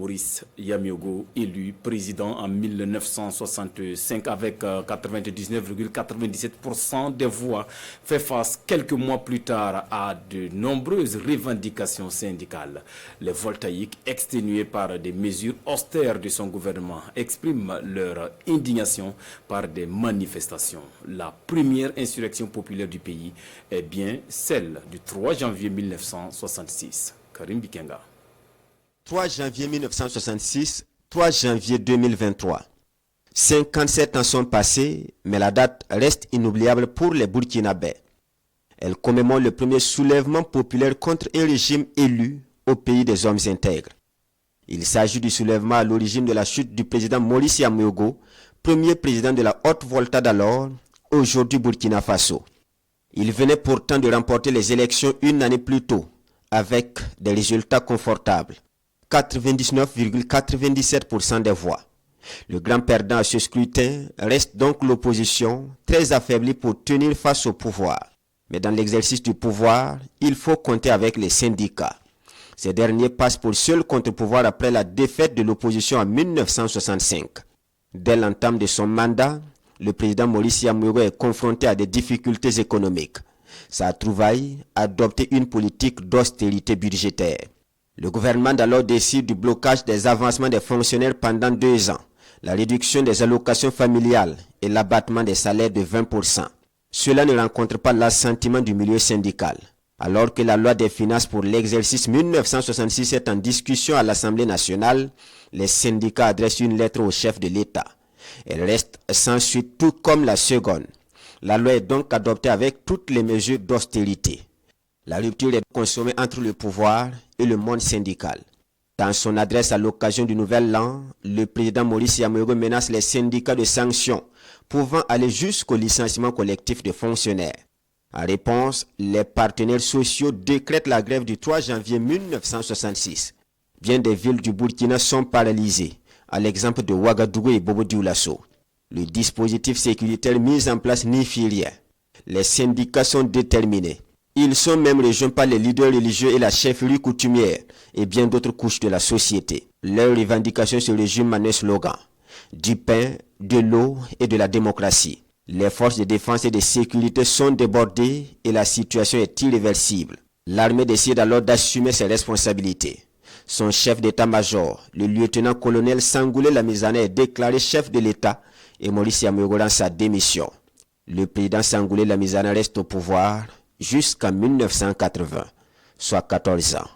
Maurice Yamiogo, élu président en 1965 avec 99,97% des voix, fait face quelques mois plus tard à de nombreuses revendications syndicales. Les voltaïques, exténués par des mesures austères de son gouvernement, expriment leur indignation par des manifestations. La première insurrection populaire du pays est bien celle du 3 janvier 1966. Karim Bikenga. 3 janvier 1966, 3 janvier 2023. 57 ans sont passés, mais la date reste inoubliable pour les Burkinabés. Elle commémore le premier soulèvement populaire contre un régime élu au pays des hommes intègres. Il s'agit du soulèvement à l'origine de la chute du président Maurice Yamiogo, premier président de la Haute-Volta d'alors, aujourd'hui Burkina Faso. Il venait pourtant de remporter les élections une année plus tôt, avec des résultats confortables. 99,97% des voix. Le grand perdant à ce scrutin reste donc l'opposition, très affaiblie pour tenir face au pouvoir. Mais dans l'exercice du pouvoir, il faut compter avec les syndicats. Ces derniers passent pour seul contre-pouvoir après la défaite de l'opposition en 1965. Dès l'entame de son mandat, le président Maurice Yamiogo est confronté à des difficultés économiques. Sa trouvaille, adopter une politique d'austérité budgétaire. Le gouvernement d'alors décide du blocage des avancements des fonctionnaires pendant 2 ans, la réduction des allocations familiales et l'abattement des salaires de 20%. Cela ne rencontre pas l'assentiment du milieu syndical. Alors que la loi des finances pour l'exercice 1966 est en discussion à l'Assemblée nationale, les syndicats adressent une lettre au chef de l'État. Elle reste sans suite tout comme la seconde. La loi est donc adoptée avec toutes les mesures d'austérité. La rupture est consommée entre le pouvoir et le monde syndical. Dans son adresse à l'occasion du Nouvel An, le président Maurice Yamiogo menace les syndicats de sanctions, pouvant aller jusqu'au licenciement collectif de fonctionnaires. En réponse, les partenaires sociaux décrètent la grève du 3 janvier 1966. Bien des villes du Burkina sont paralysées, à l'exemple de Ouagadougou et Bobo-Dioulasso. Le dispositif sécuritaire mis en place n'y fit rien. Les syndicats sont déterminés. Ils sont même rejoints par les leaders religieux et la chefferie coutumière et bien d'autres couches de la société. Leurs revendications se résument en un slogan: du pain, de l'eau et de la démocratie. Les forces de défense et de sécurité sont débordées et la situation est irréversible. L'armée décide alors d'assumer ses responsabilités. Son chef d'état-major, le lieutenant-colonel Sangoulé Lamizana, est déclaré chef de l'État et Maurice Yamiogo rend sa démission. Le président Sangoulé Lamizana reste au pouvoir jusqu'en 1980, soit 14 ans.